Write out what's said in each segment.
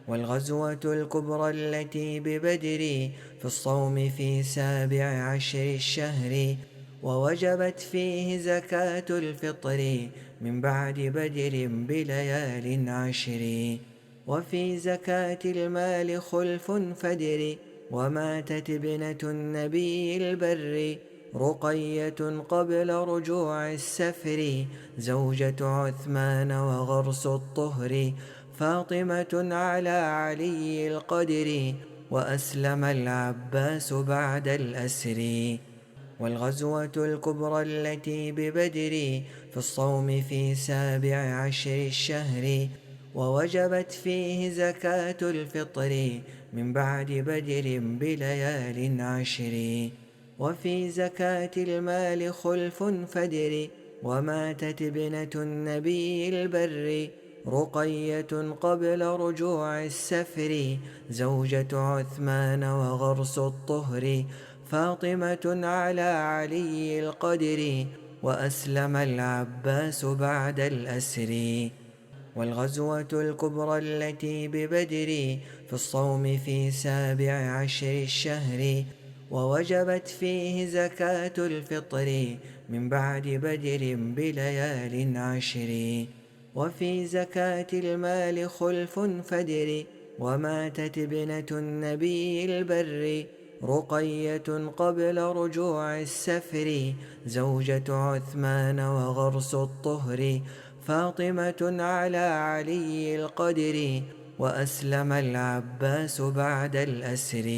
والغزوة الكبرى التي ببدر في الصوم في 17 الشهر، ووجبت فيه زكاة الفطر من بعد بدر بليال 10. وفي زكاة المال خلف فدر، وماتت ابنة النبي البر رقية قبل رجوع السفر، زوجة عثمان وغرس الطهر، فاطمة على علي القدر، وأسلم العباس بعد الأسر. والغزوة الكبرى التي ببدر في الصوم في 17 الشهر، ووجبت فيه زكاة الفطر من بعد بدر بليال 10. وفي زكاة المال خلف فدر، وماتت ابنة النبي البر رقية قبل رجوع السفر، زوجة عثمان وغرس الطهر، فاطمة على علي القدر، وأسلم العباس بعد الأسر. والغزوة الكبرى التي ببدر في الصوم في 17 الشهر، ووجبت فيه زكاة الفطر من بعد بدر بليال 10. وفي زكاة المال خلف فدر، وماتت ابنة النبي البر رقية قبل رجوع السفر، زوجة عثمان وغرس الطهر، فاطمة على علي القدر، وأسلم العباس بعد الأسر.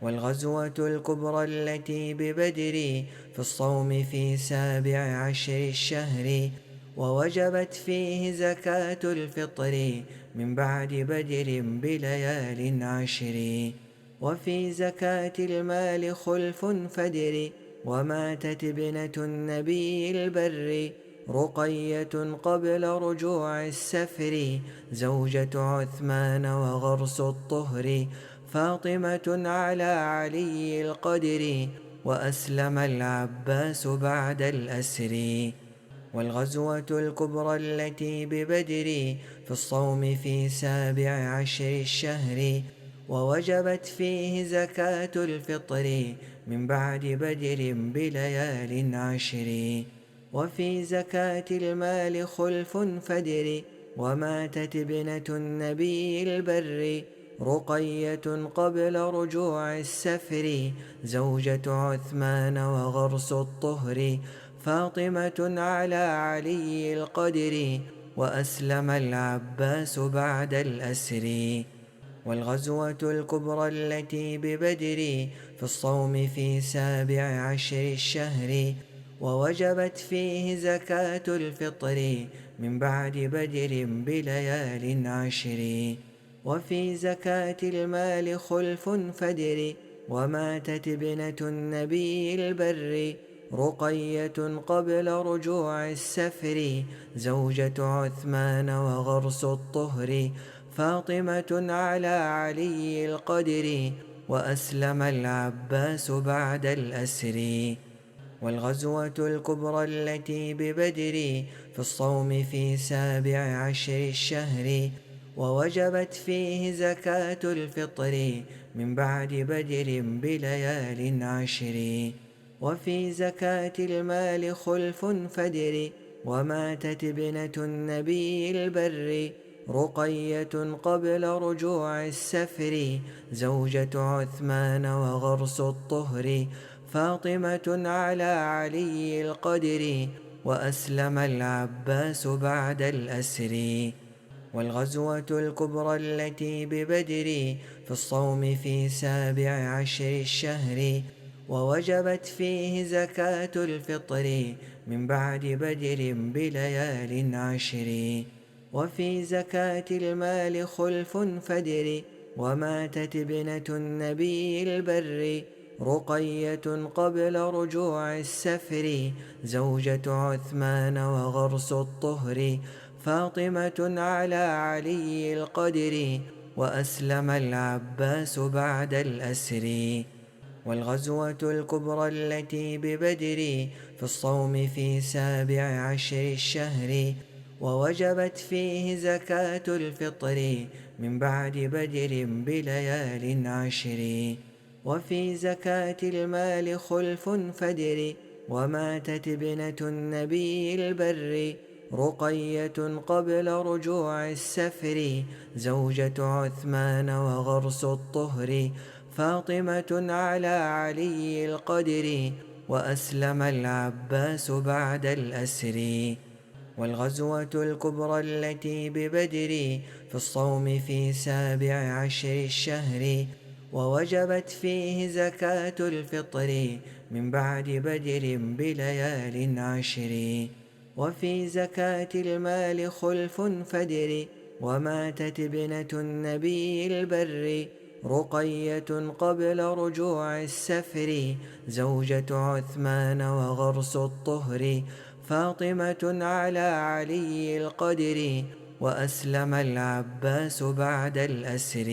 والغزوة الكبرى التي ببدر في الصوم في 17 الشهر، ووجبت فيه زكاة الفطر من بعد بدر بليال 10. وفي زكاة المال خلف فدر، وماتت ابنة النبي البر رقية قبل رجوع السفر، زوجة عثمان وغرس الطهر، فاطمة على علي القدر، وأسلم العباس بعد الأسر. والغزوة الكبرى التي ببدر في الصوم في 17 الشهر، ووجبت فيه زكاة الفطر من بعد بدر بليال 10. وفي زكاة المال خلف فدر، وماتت ابنة النبي البر رقية قبل رجوع السفر، زوجة عثمان وغرس الطهر، فاطمة على علي القدر، وأسلم العباس بعد الأسر. والغزوة الكبرى التي ببدر في الصوم في 17 الشهر، ووجبت فيه زكاة الفطر من بعد بدر بليال 10. وفي زكاة المال خلف فدر، وماتت ابنة النبي البر رقية قبل رجوع السفر، زوجة عثمان وغرس الطهر، فاطمة على علي القدر، وأسلم العباس بعد الأسر. والغزوة الكبرى التي ببدر في الصوم في 17 الشهر، ووجبت فيه زكاة الفطر من بعد بدر بليال 10. وفي زكاة المال خلف فدر، وماتت ابنة النبي البر رقية قبل رجوع السفر، زوجة عثمان وغرس الطهر، فاطمة على علي القدر، وأسلم العباس بعد الأسر. والغزوة الكبرى التي ببدر في الصوم في 17 الشهر، ووجبت فيه زكاة الفطر من بعد بدر بليال 10. وفي زكاة المال خلف فدر، وماتت ابنة النبي البر رقية قبل رجوع السفر، زوجة عثمان وغرس الطهر، فاطمة على علي القدر، وأسلم العباس بعد الأسر. والغزوة الكبرى التي ببدر في الصوم في 17 الشهر، ووجبت فيه زكاة الفطر من بعد بدر بليال عشر. وفي زكاة المال خلف فدر، وماتت ابنة النبي البر، رقية قبل رجوع السفر، زوجة عثمان وغرس الطهر، فاطمة على علي القدر، وأسلم العباس بعد الأسر. والغزوة الكبرى التي ببدر في الصوم في 17 الشهر، ووجبت فيه زكاة الفطر من بعد بدر بليال عشر. وفي زكاة المال خلف فدر، وماتت ابنة النبي البر، رقية قبل رجوع السفر، زوجة عثمان وغرس الطهر، فاطمة على علي القدر، وأسلم العباس بعد الأسر.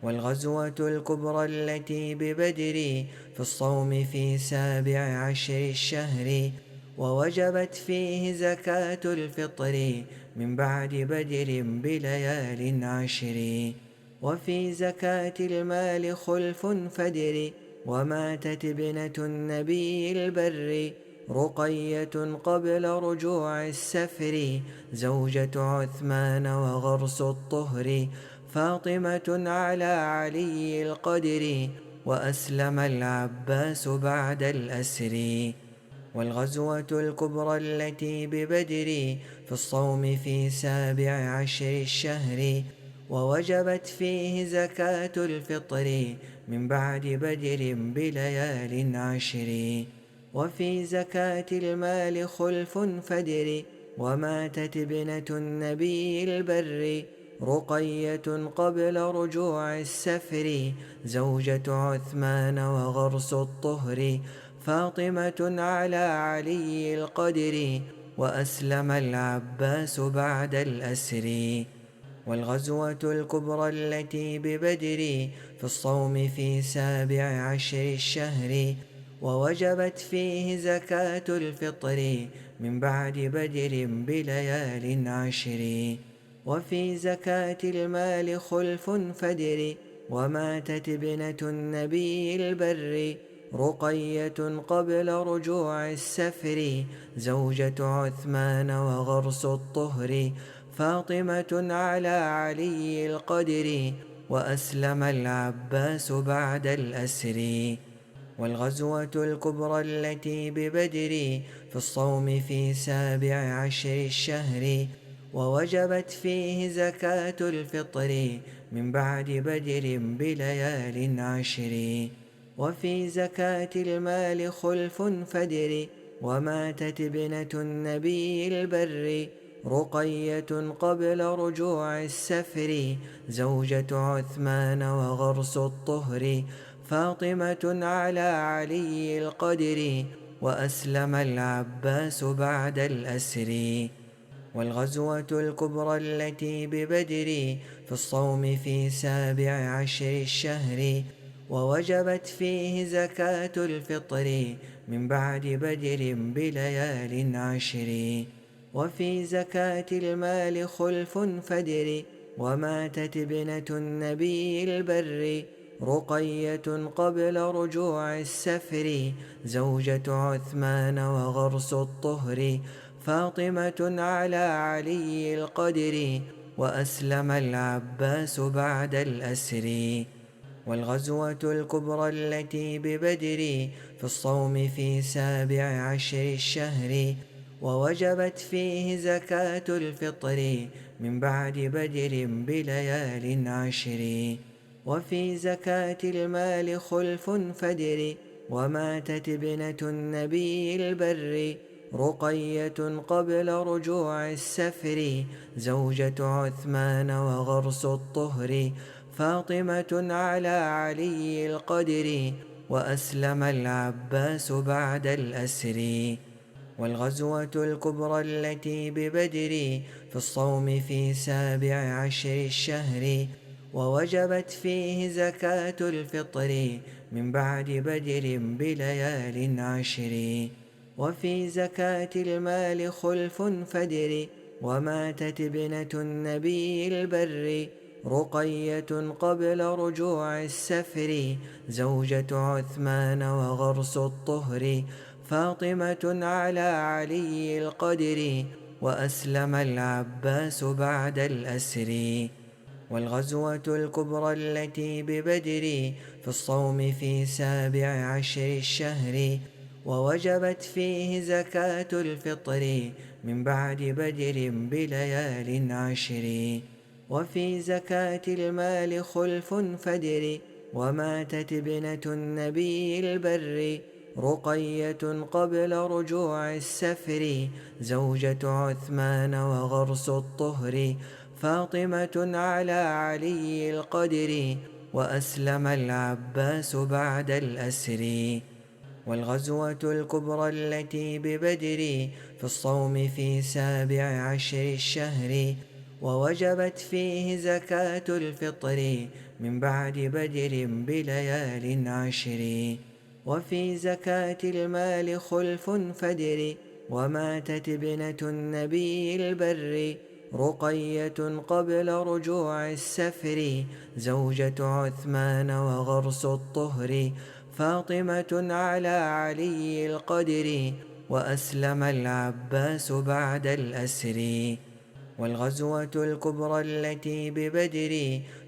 والغزوة الكبرى التي ببدر في الصوم في 17 الشهر، ووجبت فيه زكاة الفطر من بعد بدر بليال عشر. وفي زكاة المال خلف فدر، وماتت ابنة النبي البر، رقية قبل رجوع السفر، زوجة عثمان وغرس الطهر، فاطمة على علي القدر، وأسلم العباس بعد الأسر. والغزوة الكبرى التي ببدر في الصوم في 17 الشهر، ووجبت فيه زكاة الفطر من بعد بدر بليال عشر. وفي زكاة المال خلف فدر، وماتت ابنة النبي البر، رقية قبل رجوع السفر، زوجة عثمان وغرس الطهر، فاطمة على علي القدر، وأسلم العباس بعد الأسر. والغزوة الكبرى التي ببدر في الصوم في 17 الشهر، ووجبت فيه زكاة الفطر من بعد بدر بليال عشر. وفي زكاة المال خلف فدر، وماتت ابنة النبي البر، رقية قبل رجوع السفر، زوجة عثمان وغرس الطهر، فاطمة على علي القدر، وأسلم العباس بعد الأسر. والغزوة الكبرى التي ببدر في الصوم في 17 الشهر، ووجبت فيه زكاة الفطر من بعد بدر بليال عشر. وفي زكاة المال خلف فدر، وماتت ابنة النبي البر، رقية قبل رجوع السفر، زوجة عثمان وغرس الطهر، فاطمة على علي القدر، وأسلم العباس بعد الأسر. والغزوة الكبرى التي ببدر في الصوم في 17 الشهر، ووجبت فيه زكاة الفطر من بعد بدر بليال عشر. وفي زكاة المال خلف فدر، وماتت ابنة النبي البر، رقية قبل رجوع السفر، زوجة عثمان وغرس الطهر، فاطمة على علي القدر، وأسلم العباس بعد الأسر. والغزوة الكبرى التي ببدر في الصوم في 17 الشهر، ووجبت فيه زكاة الفطر من بعد بدر بليال عشر. وفي زكاة المال خلف فدر، وماتت ابنة النبي البر، رقية قبل رجوع السفر، زوجة عثمان وغرس الطهر، فاطمة على علي القدر، وأسلم العباس بعد الأسر. والغزوة الكبرى التي ببدر في الصوم في 17 الشهر، ووجبت فيه زكاة الفطر من بعد بدر بليال عشر. وفي زكاة المال خلف فدر، وماتت ابنة النبي البر، رقية قبل رجوع السفر، زوجة عثمان وغرس الطهر، فاطمة على علي القدر، وأسلم العباس بعد الأسر. والغزوة الكبرى التي ببدر في الصوم في 17 الشهر، ووجبت فيه زكاة الفطر من بعد بدر بليال 10. وفي زكاة المال خلف فدر، وماتت ابنة النبي البر، رقية قبل رجوع السفر، زوجة عثمان وغرس الطهر، فاطمة على علي القدر، وأسلم العباس بعد الأسر. والغزوة الكبرى التي ببدر في الصوم في 17 الشهر، ووجبت فيه زكاة الفطر من بعد بدر بليال 10. وفي زكاة المال خلف فدر، وماتت ابنة النبي البر، رقية قبل رجوع السفر، زوجة عثمان وغرس الطهر، فاطمة على علي القدر، وأسلم العباس بعد الأسر. والغزوة الكبرى التي ببدر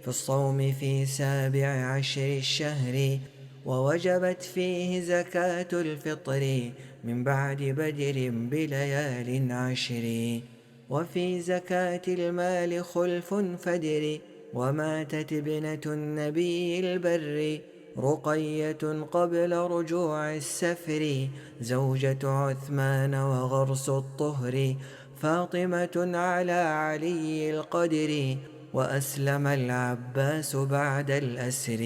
في الصوم في 17 الشهر، ووجبت فيه زكاة الفطر من بعد بدر بليال 10. وفي زكاة المال خلف فدر، وماتت ابنة النبي البر، رقية قبل رجوع السفر، زوجة عثمان وغرس الطهر، فاطمة على علي القدر، وأسلم العباس بعد الأسر.